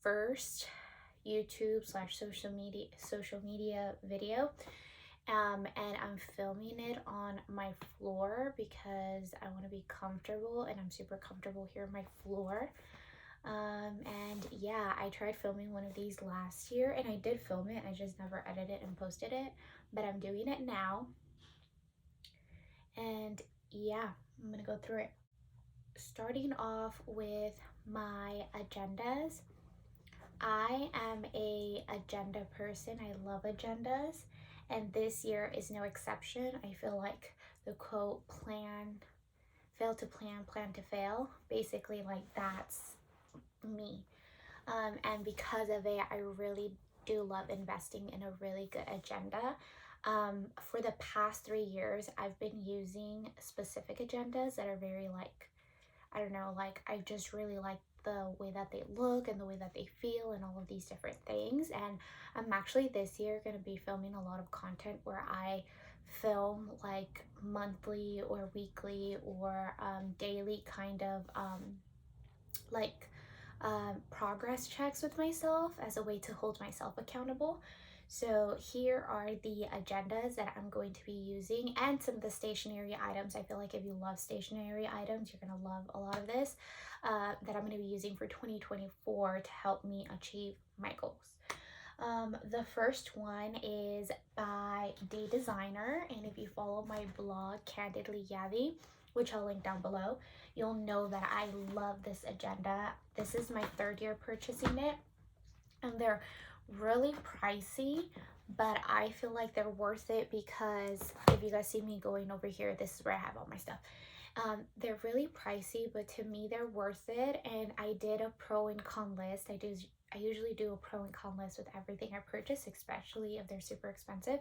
first YouTube slash social media video. And I'm filming it on my floor because I want to be comfortable, and I'm super comfortable here on my floor. And yeah, I tried filming one of these last year, and I did film it. I just never edited and posted it, but I'm doing it now. And yeah, I'm gonna go through it. Starting off with my agendas. I am a agenda person. I love agendas, and this year is no exception. I feel like the quote fail to plan, plan to fail. Basically, like that's me. And because of it, I really do love investing in a really good agenda. For the past 3 years, I've been using specific agendas that are very like, I don't know, like I just really like the way that they look and the way that they feel and all of these different things. And I'm actually this year going to be filming a lot of content where I film like monthly or weekly or daily kind of like progress checks with myself as a way to hold myself accountable. So here are the agendas that I'm going to be using and some of the stationery items. I feel like if you love stationery items, you're going to love a lot of this that I'm going to be using for 2024 to help me achieve my goals. The first one is by Day Designer, and if you follow my blog, Candidly Yavi, which I'll link down below, you'll know that I love this agenda. This is my third year purchasing it, and they're really pricey, but I feel like they're worth it because if you guys see me going over here, this is where I have all my stuff. They're really pricey, but to me they're worth it. And I did a pro and con list. I usually do a pro and con list with everything I purchase, especially if they're super expensive.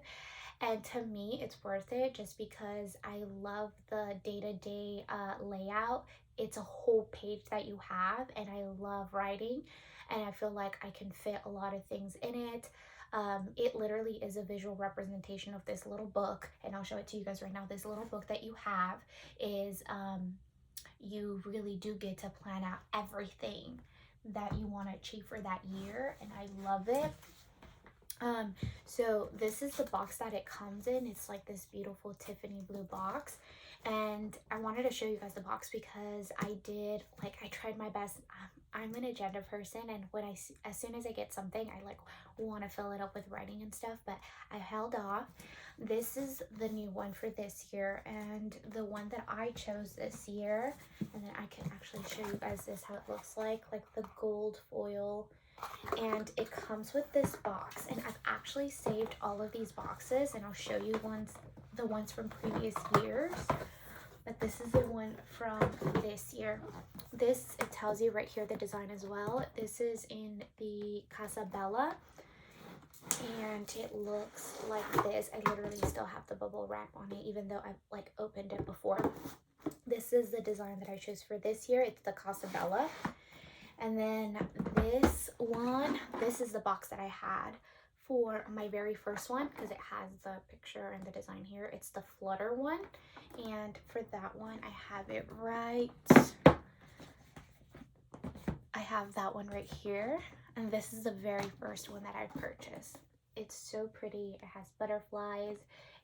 And to me, it's worth it just because I love the day-to-day layout. It's a whole page that you have, and I love writing, and I feel like I can fit a lot of things in it. It literally is a visual representation of this little book, and I'll show it to you guys right now. This little book that you have is you really do get to plan out everything that you want to achieve for that year, and I love it. So this is the box that it comes in. It's like this beautiful Tiffany blue box, and I wanted to show you guys the box because I tried my best. I'm an agenda person, and as soon as I get something, I like want to fill it up with writing and stuff, but I held off. This is the new one for this year, and the one that I chose this year, and then I can actually show you guys this how it looks like the gold foil, and it comes with this box. And I've actually saved all of these boxes, and I'll show you the ones from previous years, but this is the one from this year. It tells you right here the design as well. This is in the Casa Bella, and it looks like this. I literally still have the bubble wrap on it even though I've like opened it before. This is the design that I chose for this year. It's the Casa Bella. And then this is the box that I had for my very first one because it has the picture and the design here. It's the Flutter one. And for that one, I have it right. I have that one right here. And this is the very first one that I purchased. It's so pretty. It has butterflies.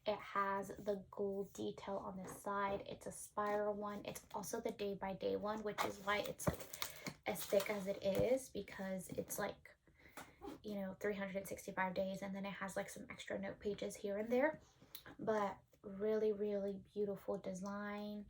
It has the gold detail on the side. It's a spiral one. It's also the day by day one, which is why it's like as thick as it is, because it's like 365 days, and then it has like some extra note pages here and there. But really, really beautiful design.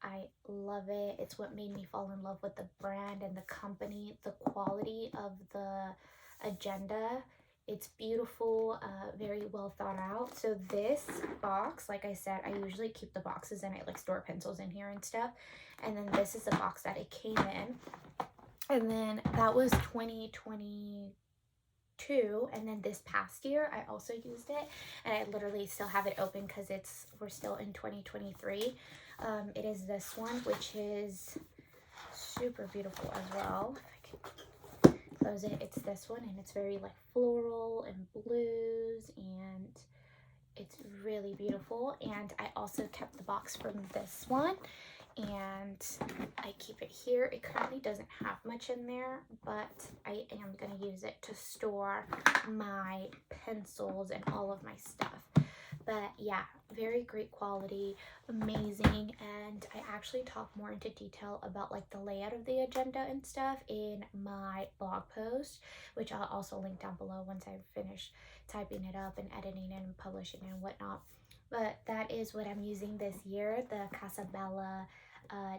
I love it. It's what made me fall in love with the brand and the company. The quality of the agenda, it's beautiful, very well thought out. So this box, like I said, I usually keep the boxes and I like store pencils in here and stuff, and then this is the box that it came in. And then that was 2022, and then this past year I also used it, and I literally still have it open because we're still in 2023. It is this one, which is super beautiful as well. If I can close it, it's this one, and it's very like floral and blues, and it's really beautiful. And I also kept the box from this one, and I keep it here. It currently doesn't have much in there, but I am going to use it to store my pencils and all of my stuff. But yeah, very great quality, amazing. And I actually talk more into detail about like the layout of the agenda and stuff in my blog post, which I'll also link down below once I finish typing it up and editing it and publishing it and whatnot. But that is what I'm using this year, the Casabella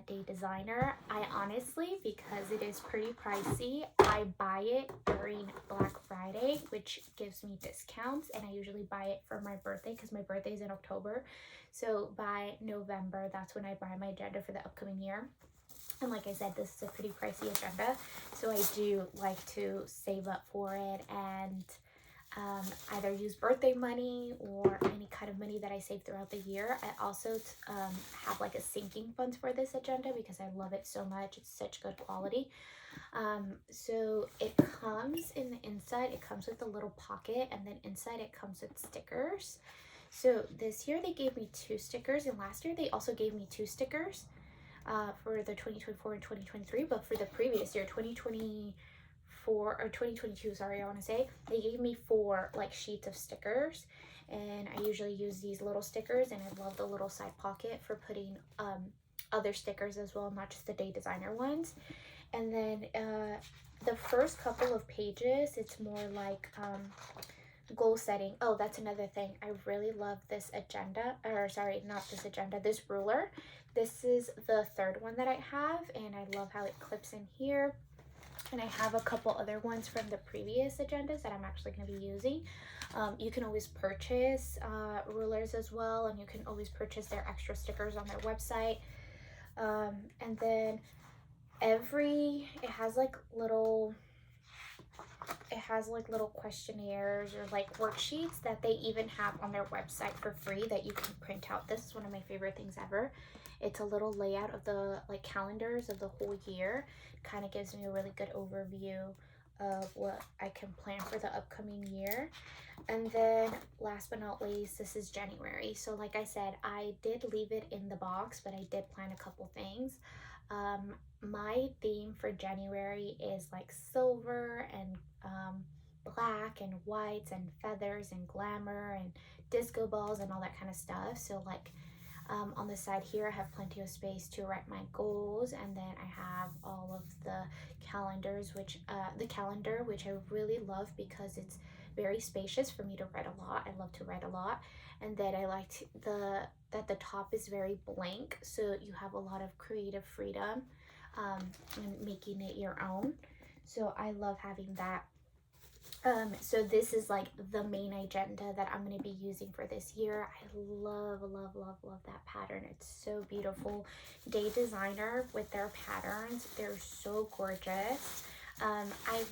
Day Designer. I honestly, because it is pretty pricey, I buy it during Black Friday, which gives me discounts, and I usually buy it for my birthday because my birthday is in October. So by November, that's when I buy my agenda for the upcoming year. And like I said, this is a pretty pricey agenda, so I do like to save up for it and either use birthday money or any kind of money that I save throughout the year. I also have like a sinking fund for this agenda because I love it so much. It's such good quality. So it comes in the inside, it comes with a little pocket, and then inside it comes with stickers. So this year they gave me 2 stickers, and last year they also gave me 2 stickers for the 2024 and 2023, but for the previous year, 2024 or 2022, sorry, I want to say, they gave me 4 like sheets of stickers, and I usually use these little stickers, and I love the little side pocket for putting other stickers as well, not just the Day Designer ones. And then the first couple of pages, it's more like goal setting. Oh, that's another thing. I really love this agenda, or sorry, not this agenda, this ruler. This is the 3rd one that I have, and I love how it clips in here. And I have a couple other ones from the previous agendas that I'm actually going to be using. You can always purchase rulers as well, and you can always purchase their extra stickers on their website. And then it has like little questionnaires or like worksheets that they even have on their website for free that you can print out. This is one of my favorite things ever. It's a little layout of the like calendars of the whole year. Kind of gives me a really good overview of what I can plan for the upcoming year. And then last but not least, this is January. So like I said, I did leave it in the box, but I did plan a couple things. My theme for January is like silver and black and whites and feathers and glamour and disco balls and all that kind of stuff. So like on the side here, I have plenty of space to write my goals, and then I have all of the calendars, which the calendar, which I really love because it's very spacious for me to write a lot. I love to write a lot, and then I like that the top is very blank, so you have a lot of creative freedom and making it your own. So I love having that. So this is like the main agenda that I'm going to be using for this year. I love, love, love, love that pattern. It's so beautiful. Day Designer with their patterns, they're so gorgeous. I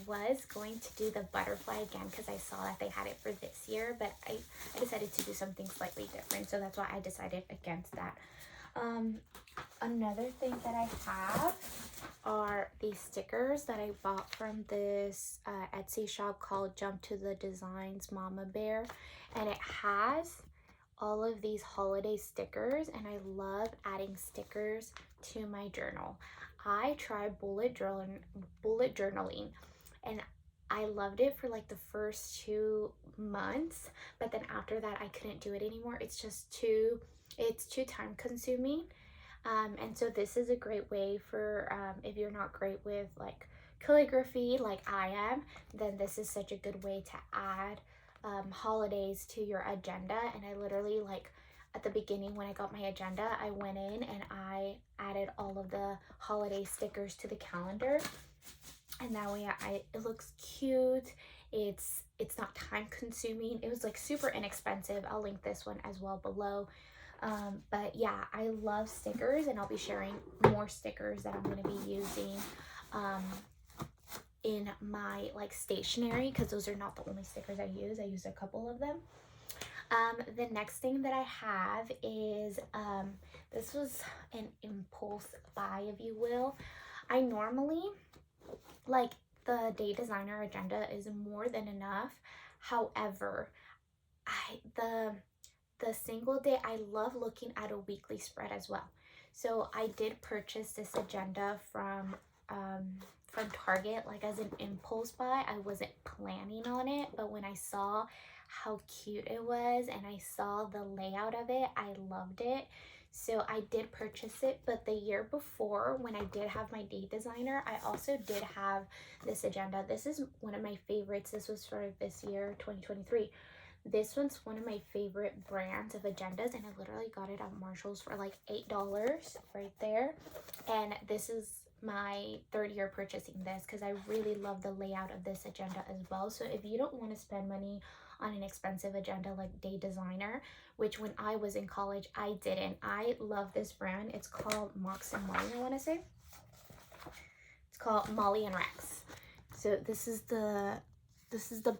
was going to do the butterfly again because I saw that they had it for this year, but I decided to do something slightly different, so that's why I decided against that. Another thing that I have are these stickers that I bought from this Etsy shop called Jump to the Designs Mama Bear, and it has all of these holiday stickers, and I love adding stickers to my journal. I tried bullet journaling, and I loved it for like the first 2 months, but then after that I couldn't do it anymore. It's too time consuming. And so this is a great way for if you're not great with like calligraphy like I am, then this is such a good way to add holidays to your agenda. And I literally, like, at the beginning when I got my agenda, I went in and I added all of the holiday stickers to the calendar, and that way it looks cute. It's not time consuming. It was like super inexpensive. I'll link this one as well below. But yeah, I love stickers, and I'll be sharing more stickers that I'm going to be using in my like stationery, because those are not the only stickers I use. I use a couple of them. The next thing that I have is this was an impulse buy, if you will. I normally, like, the Day Designer agenda is more than enough. However, the single day, I love looking at a weekly spread as well. So I did purchase this agenda from Target, like as an impulse buy. I wasn't planning on it, but when I saw how cute it was and I saw the layout of it, I loved it. So I did purchase it, but the year before, when I did have my date designer, I also did have this agenda. This is one of my favorites. This was for this year, 2023. This one's one of my favorite brands of agendas, and I literally got it at Marshall's for like $8 right there. And this is my third year purchasing this because I really love the layout of this agenda as well. So if you don't want to spend money on an expensive agenda like Day Designer, which when I was in college I didn't, I love this brand. It's called Mox and Molly, I want to say. It's called Molly and Rex. So this is the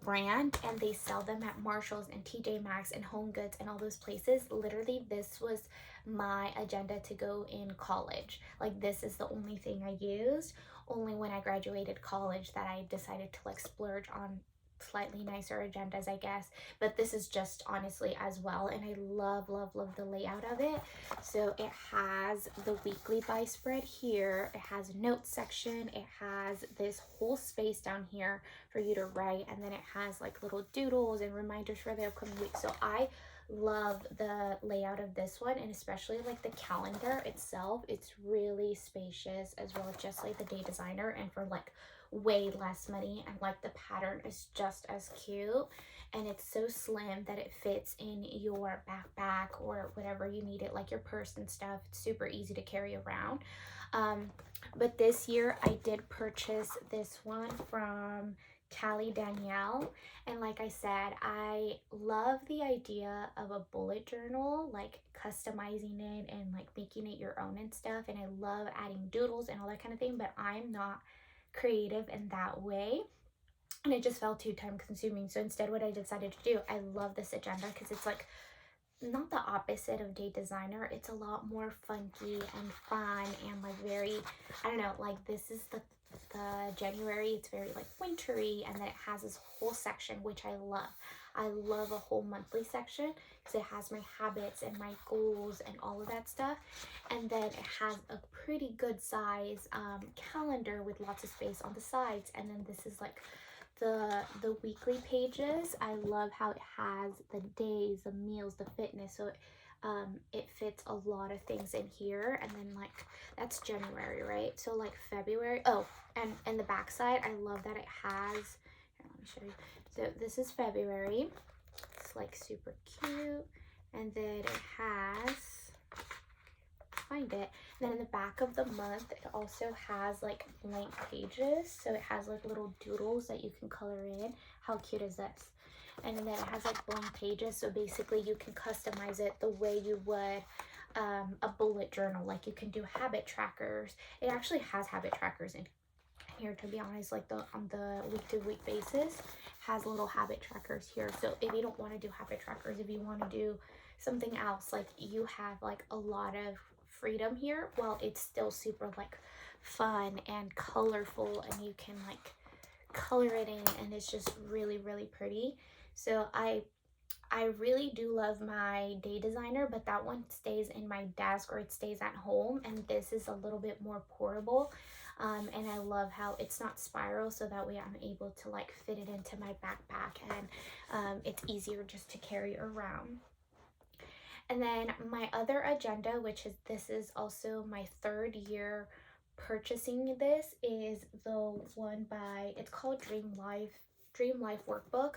brand, and they sell them at Marshall's and TJ Maxx and Home Goods and all those places. Literally, this was my agenda to go in college. Like, this is the only thing I used. Only when I graduated college that I decided to like splurge on slightly nicer agendas, I guess. But this is just honestly as well, and I love the layout of it. So it has the weekly buy spread here, it has a notes section, it has this whole space down here for you to write, and then it has like little doodles and reminders for the upcoming week. So I love the layout of this one, and especially like the calendar itself. It's really spacious as well, just like the Day Designer, and for like way less money. And like the pattern is just as cute, and it's so slim that it fits in your backpack or whatever you need it, like your purse and stuff. It's super easy to carry around. But this year I did purchase this one from Callie Danielle, and like I said, I love the idea of a bullet journal, like customizing it and like making it your own and stuff, and I love adding doodles and all that kind of thing, but I'm not creative in that way, and it just felt too time consuming. So instead, what I decided to do, I love this agenda because it's like not the opposite of Day Designer. It's a lot more funky and fun and like very, I don't know, like this is the January, it's very like wintry, and then it has this whole section which I love. I love a whole monthly section because it has my habits and my goals and all of that stuff, and then it has a pretty good size calendar with lots of space on the sides, and then this is like the weekly pages. I love how it has the days, the meals, the fitness, so it fits a lot of things in here. And then like that's January, right? So like February, oh, and the back side, I love that it has, here, let me show you. So this is February. It's like super cute, and then it has, find it, and then in the back of the month it also has like blank pages, so it has like little doodles that you can color in. How cute is this? And then it has like blank pages, so basically you can customize it the way you would a bullet journal. Like you can do habit trackers. It actually has habit trackers in here, to be honest, like on the week to week basis has little habit trackers here. So if you don't want to do habit trackers, if you want to do something else, like you have like a lot of freedom here while it's still super like fun and colorful, and you can like color it in, and it's just really pretty. So I really do love my Day Designer, but that one stays in my desk or it stays at home, and this is a little bit more portable. And I love how it's not spiral, so that way I'm able to like fit it into my backpack, and it's easier just to carry around. And then my other agenda, which is, this is also my third year purchasing this, is the one by, it's called Dream Life Workbook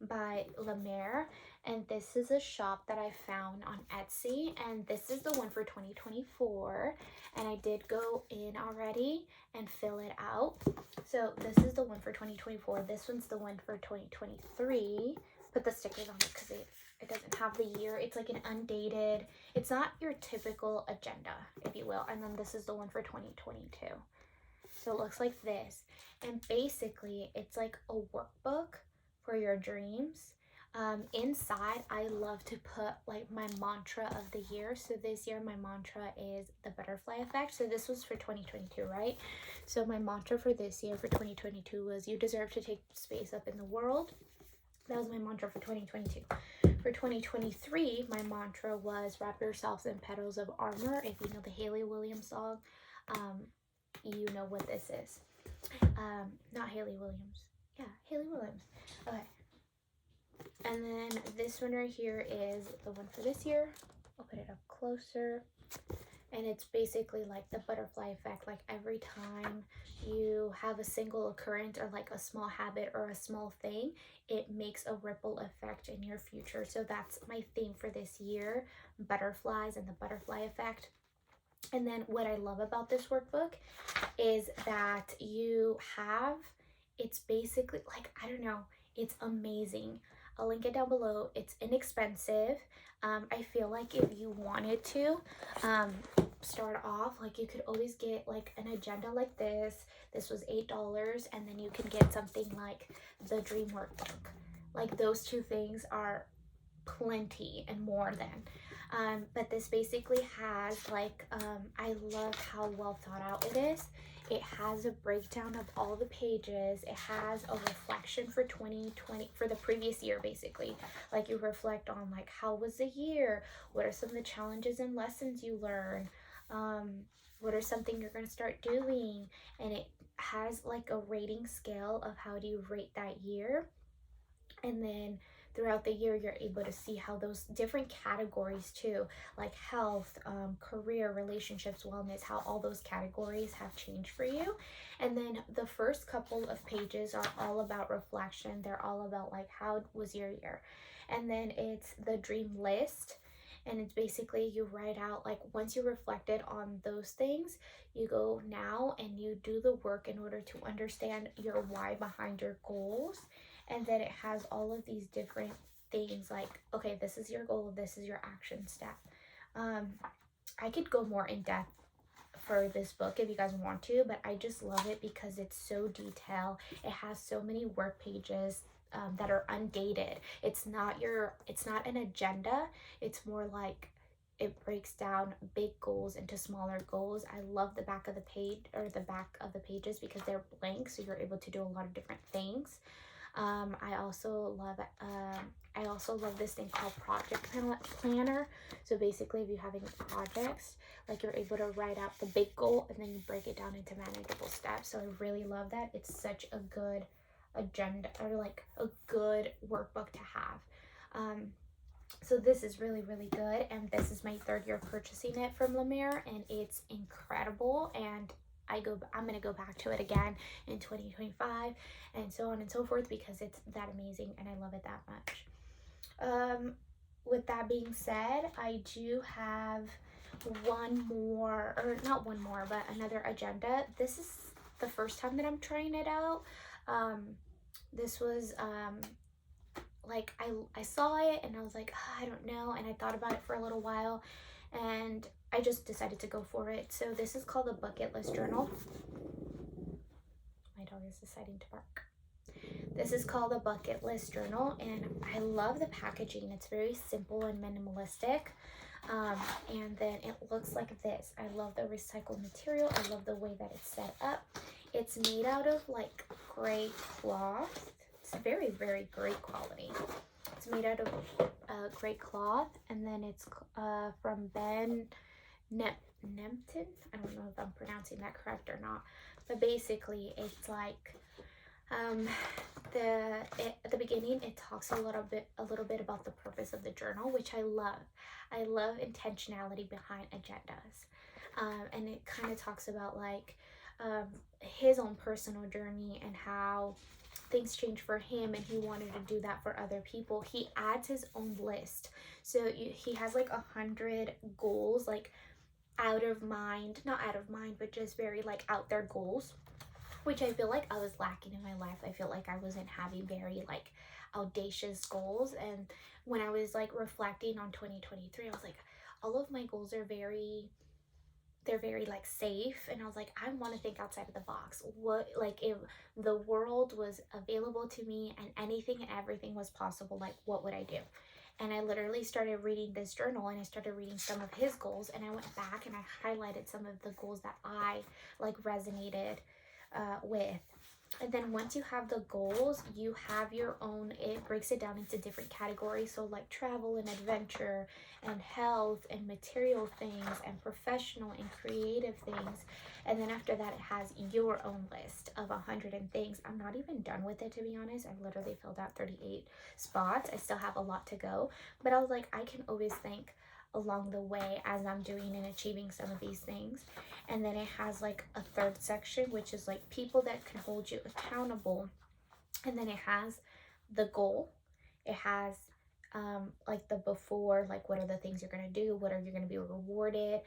by La Mer, and this is a shop that I found on Etsy, and this is the one for 2024, and I did go in already and fill it out. So this is the one for 2024. This one's the one for 2023. Put the stickers on it because it doesn't have the year. It's like an undated, it's not your typical agenda, if you will. And then this is the one for 2022. So it looks like this, and basically it's like a workbook for your dreams. Inside, I love to put like my mantra of the year. So this year my mantra is the butterfly effect. So this was for 2022, right? So my mantra for this year, for 2022, was you deserve to take space up in the world. That was my mantra for 2022. For 2023, my mantra was wrap yourselves in petals of armor. If you know the Hayley Williams song, you know what this is. Not Hayley Williams. Yeah, Hayley Williams. Okay. And then this one right here is the one for this year. I'll put it up closer. And it's basically like the butterfly effect. Like every time you have a single occurrence or like a small habit or a small thing, it makes a ripple effect in your future. So that's my theme for this year, butterflies and the butterfly effect. And then what I love about this workbook is that it's basically like, I don't know, it's amazing. I'll link it down below. It's inexpensive. I feel like if you wanted to start off, like you could always get like an agenda like this. This was $8, and then you can get something like the Dream Workbook. Like those two things are plenty and more than. But this basically has like, I love how well thought out it is. It has a breakdown of all the pages. It has a reflection for 2020, for the previous year, basically. Like you reflect on like, how was the year? What are some of the challenges and lessons you learned? What are something you're going to start doing? And it has like a rating scale of how do you rate that year. And then throughout the year, you're able to see how those different categories too, like health, career, relationships, wellness, how all those categories have changed for you. And then the first couple of pages are all about reflection. They're all about like, how was your year? And then it's the dream list. And it's basically you write out like, once you reflected on those things, you go now and you do the work in order to understand your why behind your goals. And then it has all of these different things like, okay, this is your goal, this is your action step. I could go more in depth for this book if you guys want to, but I just love it because it's so detailed. It has so many work pages that are undated. It's not an agenda. It's more like it breaks down big goals into smaller goals. I love the back of the page, or the back of the pages, because they're blank, so you're able to do a lot of different things. I also love this thing called Project Planner. So basically, if you're having projects, like you're able to write out the big goal and then you break it down into manageable steps. So I really love that. It's such a good agenda, or like a good workbook to have. So this is really, really good, and this is my third year purchasing it from La Mer, and it's incredible. And I'm gonna go back to it again in 2025, and so on and so forth, because it's that amazing and I love it that much. With that being said, I do have one more, or not one more, but another agenda. This is the first time that I'm trying it out. This was like I saw it and I was like, oh, I don't know, and I thought about it for a little while, and I just decided to go for it. So this is called the Bucket List Journal. My dog is deciding to bark. This is called the Bucket List Journal, and I love the packaging. It's very simple and minimalistic. And then it looks like this. I love the recycled material. I love the way that it's set up. It's made out of like gray cloth. It's very, very great quality. It's made out of gray cloth, and then it's from Ben Nemtin. I don't know if I'm pronouncing that correct or not, but basically it's like at the beginning it talks a little bit about the purpose of the journal, which I love. I love intentionality behind agendas, and it kind of talks about like his own personal journey and how things changed for him, and he wanted to do that for other people. He adds his own list, so he has like 100 goals, like not out of mind, but just very like out there goals, which I feel like I was lacking in my life. I feel like I wasn't having very like audacious goals. And when I was like reflecting on 2023, I was like, all of my goals are they're very like safe, and I was like, I want to think outside of the box. What, like, if the world was available to me and anything and everything was possible, like what would I do? And I literally started reading this journal, and I started reading some of his goals, and I went back and I highlighted some of the goals that I like resonated with. And then once you have the goals, you have your own, it breaks it down into different categories. So like travel and adventure and health and material things and professional and creative things. And then after that, it has your own list of 100 and things. I'm not even done with it, to be honest. I literally filled out 38 spots. I still have a lot to go. But I was like, I can always think along the way as I'm doing and achieving some of these things. And then it has like a third section, which is like people that can hold you accountable. And then it has the goal. It has like the before, like what are the things you're going to do, what are you going to be rewarded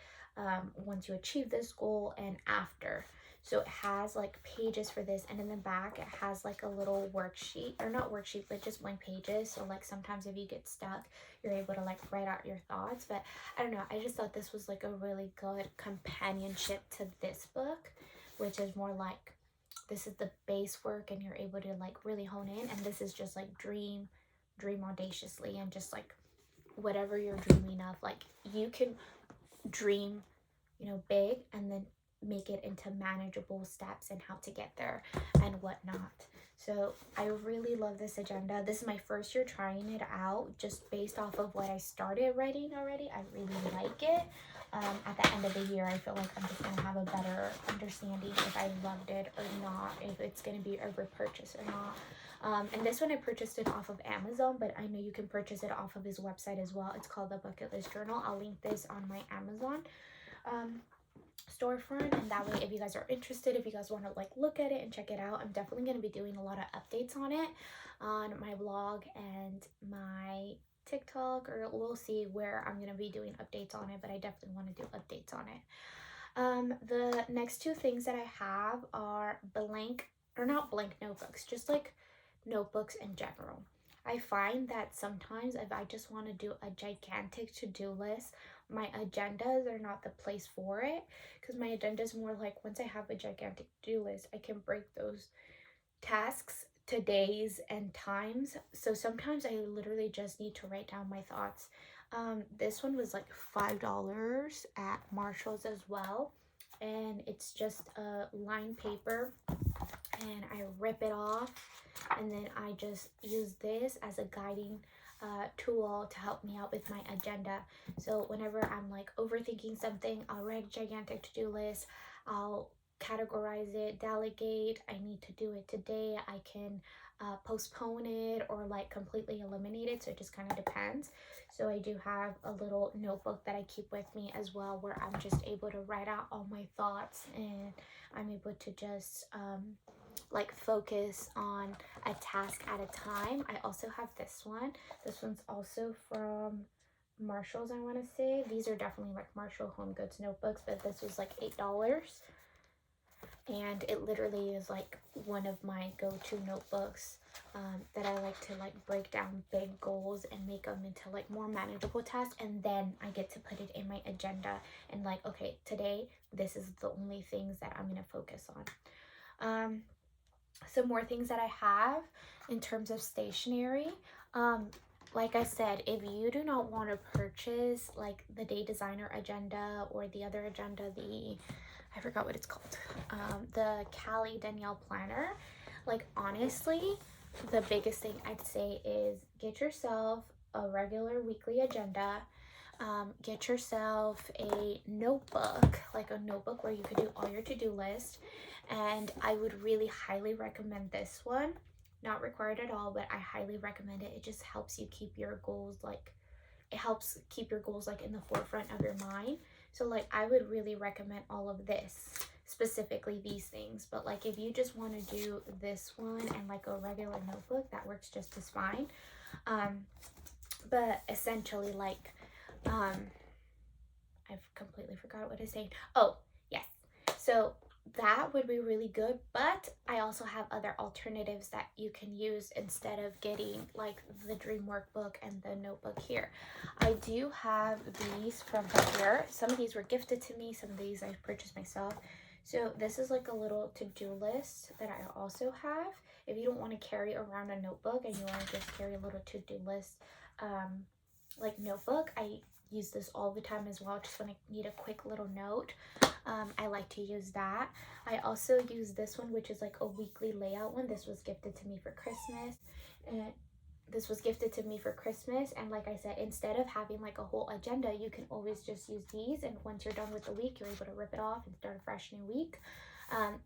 once you achieve this goal, and after. So it has like pages for this, and in the back it has like a little worksheet, or not worksheet, but just blank pages. So like sometimes if you get stuck, you're able to like write out your thoughts. But I don't know, I just thought this was like a really good companionship to this book, which is more like this is the base work and you're able to like really hone in, and this is just like dream audaciously, and just like whatever you're dreaming of, like you can dream, you know, big, and then make it into manageable steps and how to get there and whatnot. So I really love this agenda. This is my first year trying it out, just based off of what I started writing already. I really like it. At the end of the year, I feel like I'm just gonna have a better understanding if I loved it or not, if it's gonna be a repurchase or not. And this one I purchased it off of Amazon, but I know you can purchase it off of his website as well. It's called the Bucket List Journal. I'll link this on my Amazon storefront, and that way if you guys are interested, if you guys want to like look at it and check it out, I'm definitely going to be doing a lot of updates on it on my blog and my TikTok, or we'll see where I'm going to be doing updates on it, but I definitely want to do updates on it. The next two things that I have are blank, or not blank notebooks, just like notebooks in general. I find that sometimes if I just want to do a gigantic to-do list, my agendas are not the place for it, because my agenda is more like once I have a gigantic to-do list, I can break those tasks to days and times. So sometimes I literally just need to write down my thoughts. This one was like $5 at Marshall's as well, and it's just a lined paper, and I rip it off, and then I just use this as a guiding tool to help me out with my agenda. So whenever I'm like overthinking something, I'll write a gigantic to-do list, I'll categorize it, delegate, I need to do it today, I can postpone it or like completely eliminate it, so it just kind of depends. So I do have a little notebook that I keep with me as well, where I'm just able to write out all my thoughts, and I'm able to just like focus on a task at a time. I also have this one. This one's also from Marshall's, I want to say. These are definitely like Marshall Home Goods notebooks, but this was like $8. And it literally is like one of my go-to notebooks that I like to like break down big goals and make them into like more manageable tasks, and then I get to put it in my agenda and like, okay, today this is the only things that I'm gonna focus on. Some more things that I have in terms of stationery. Like I said, if you do not want to purchase like the Day Designer agenda or the other agenda, I forgot what it's called, the Callie Danielle planner, like honestly, the biggest thing I'd say is get yourself a regular weekly agenda. Get yourself a notebook, like a notebook where you could do all your to-do list. And I would really highly recommend this one. Not required at all, but I highly recommend it. It just helps you keep your goals, like it helps keep your goals like in the forefront of your mind. So like I would really recommend all of this, specifically these things. But like if you just want to do this one and like a regular notebook, that works just as fine. But essentially like I've completely forgot what I was saying. Oh, yes. So that would be really good, but I also have other alternatives that you can use instead of getting like the Dream Workbook and the notebook here. I do have these from here. Some of these were gifted to me, some of these I purchased myself. So this is like a little to-do list that I also have. If you don't want to carry around a notebook and you want to just carry a little to-do list like notebook, I use this all the time as well, just when I need a quick little note. I like to use that. I also use this one, which is like a weekly layout one. This was gifted to me for Christmas. And and like I said, instead of having like a whole agenda, you can always just use these, and once you're done with the week, you're able to rip it off and start a fresh new week.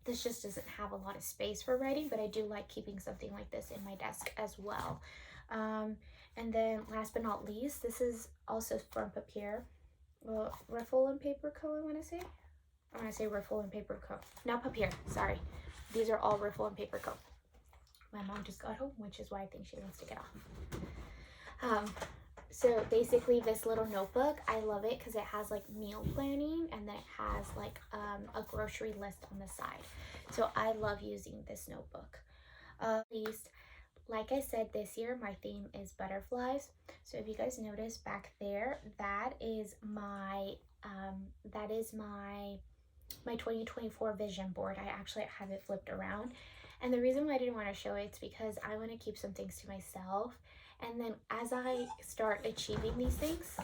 This just doesn't have a lot of space for writing, but I do like keeping something like this in my desk as well. And then last but not least, this is also from Papier. Well, Riffle and Paper Co. I want to say Riffle and Paper Co. Not Papier, sorry. These are all Riffle and Paper Co. My mom just got home, which is why I think she wants to get off. So basically this little notebook, I love it because it has like meal planning, and then it has like a grocery list on the side. So I love using this notebook. At least, like I said, this year my theme is butterflies. So if you guys notice back there, that is my 2024 vision board. I actually have it flipped around. And the reason why I didn't want to show it is because I want to keep some things to myself. And then as I start achieving these things,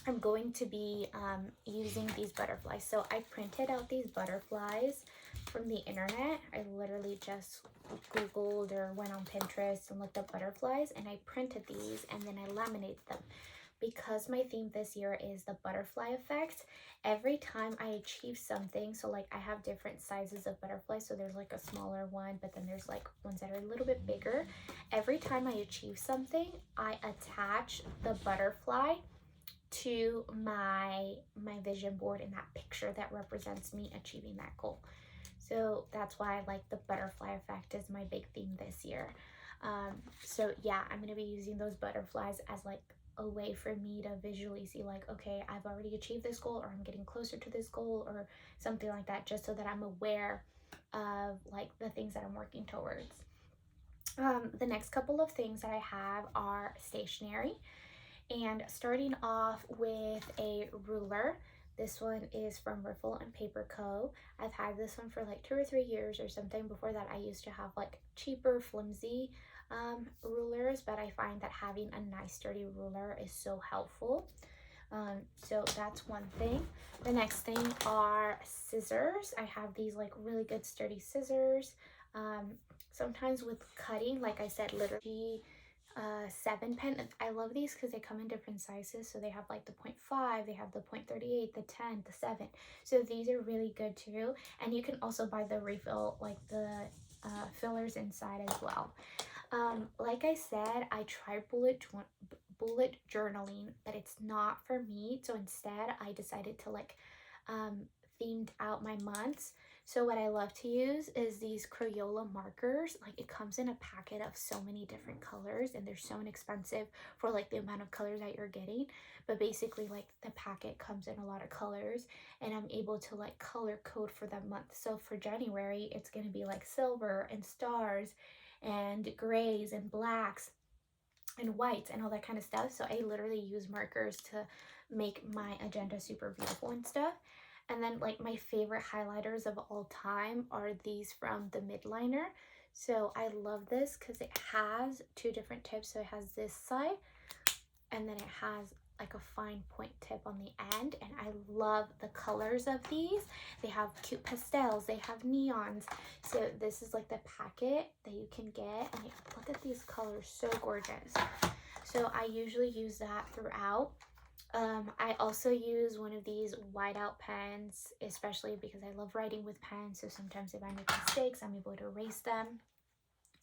I'm going to be using these butterflies. So I printed out these butterflies from the internet. I literally just Googled or went on Pinterest and looked up butterflies, and I printed these and then I laminated them. Because my theme this year is the butterfly effect, every time I achieve something, so like I have different sizes of butterflies, so there's like a smaller one, but then there's like ones that are a little bit bigger. Every time I achieve something, I attach the butterfly to my vision board in that picture that represents me achieving that goal. So that's why I like the butterfly effect as my big theme this year. So yeah, I'm going to be using those butterflies as like a way for me to visually see like, okay, I've already achieved this goal, or I'm getting closer to this goal, or something like that, just so that I'm aware of like the things that I'm working towards. The next couple of things that I have are stationery, and starting off with a ruler. This one is from Riffle and Paper Co. I've had this one for like 2 or 3 years or something. Before that, I used to have like cheaper, flimsy rulers, but I find that having a nice sturdy ruler is so helpful. So that's one thing. The next thing are scissors. I have these like really good sturdy scissors. Sometimes with cutting, like I said, literally 7 pen. I love these because they come in different sizes. So they have like the 0.5, they have the 0.38, the 10, the 7. So these are really good too. And you can also buy the refill, like the fillers inside as well. Like I said, I tried bullet journaling, but it's not for me. So instead I decided to like themed out my months. So what I love to use is these Crayola markers. Like it comes in a packet of so many different colors, and they're so inexpensive for like the amount of colors that you're getting. But basically like the packet comes in a lot of colors, and I'm able to like color code for that month. So for January, it's going to be like silver and stars and grays and blacks and whites and all that kind of stuff. So I literally use markers to make my agenda super beautiful and stuff. And then like my favorite highlighters of all time are these from the Midliner. So I love this because it has 2 different tips. So it has this side, and then it has like a fine point tip on the end, and I love the colors of these. They have cute pastels, they have neons. So this is like the packet that you can get, and look at these colors, so gorgeous. So I usually use that throughout. I also use one of these whiteout pens, especially because I love writing with pens. So sometimes if I make mistakes, I'm able to erase them.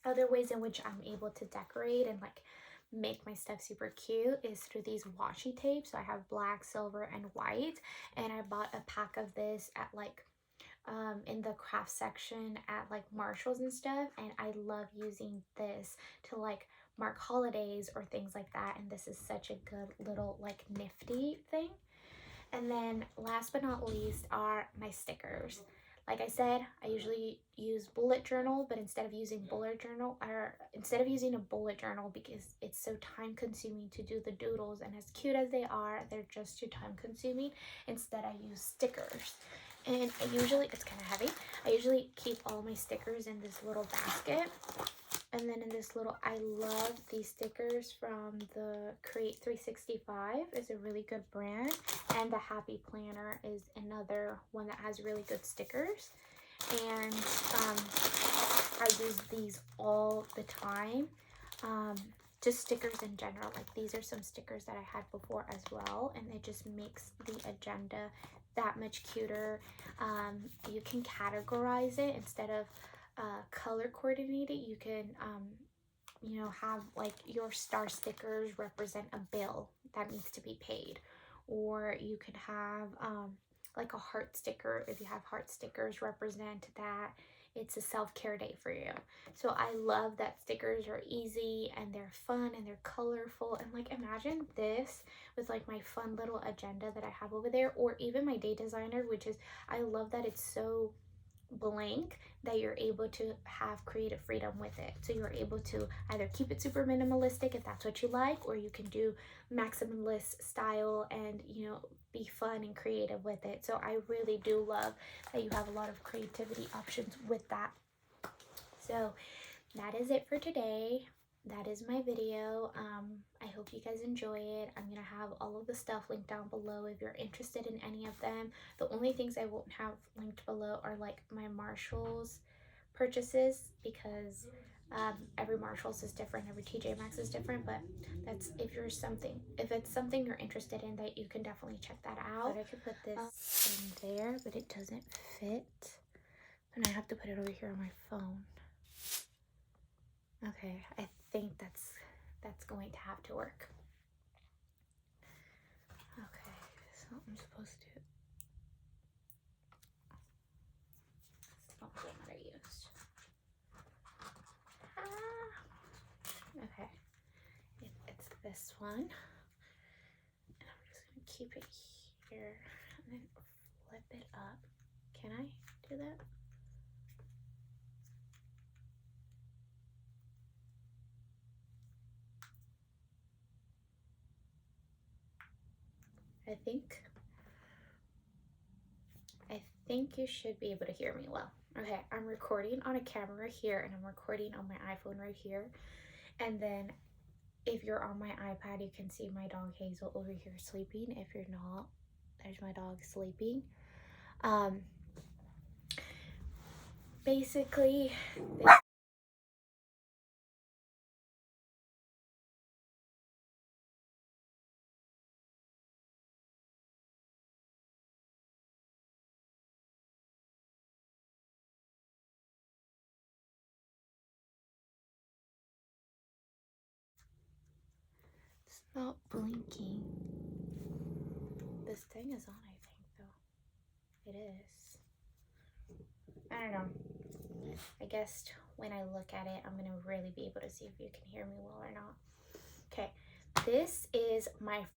Other ways in which I'm able to decorate and like make my stuff super cute is through these washi tapes. So I have black, silver, and white, and I bought a pack of this at like in the craft section at like Marshalls and stuff, and I love using this to like mark holidays or things like that, and this is such a good little like nifty thing. And then last but not least are my stickers. Like I said, I usually use bullet journal, but instead of using a bullet journal, because it's so time consuming to do the doodles, and as cute as they are, they're just too time consuming. Instead, I use stickers. And it's kind of heavy. I usually keep all my stickers in this little basket. And then in this little, I love these stickers from the Create 365. It's a really good brand. And the Happy Planner is another one that has really good stickers. And I use these all the time. Just stickers in general. Like these are some stickers that I had before as well. And it just makes the agenda that much cuter. You can categorize it instead of color coordinated. You can you know, have like your star stickers represent a bill that needs to be paid, or you could have like a heart sticker. If you have heart stickers, represent that it's a self-care day for you. So I love that stickers are easy and they're fun and they're colorful. And like, imagine this with like my fun little agenda that I have over there, or even my day designer, which is, I love that it's so blank that you're able to have creative freedom with it. So you're able to either keep it super minimalistic if that's what you like, or you can do maximalist style and, you know, be fun and creative with it. So I really do love that you have a lot of creativity options with that. So that is it for today. That is my video. I hope you guys enjoy it. I'm gonna have all of the stuff linked down below if you're interested in any of them. The only things I won't have linked below are like my Marshalls purchases, because every Marshalls is different, every TJ Maxx is different. But that's if it's something you're interested in, that you can definitely check that out. But I could put this in there, but it doesn't fit, and I have to put it over here on my phone. Okay, I think that's going to have to work. Okay, so I'm supposed to, that's not the one that I used. Okay, it's this one, and I'm just gonna keep it here and then flip it up. Can I do that? I think you should be able to hear me well. Okay, I'm recording on a camera here, and I'm recording on my iPhone right here. And then if you're on my iPad, you can see my dog Hazel over here sleeping. If you're not, there's my dog sleeping. Basically, it's not blinking. This thing is on, I think, though. It is. I don't know. I guess when I look at it, I'm gonna really be able to see if you can hear me well or not. Okay, this is my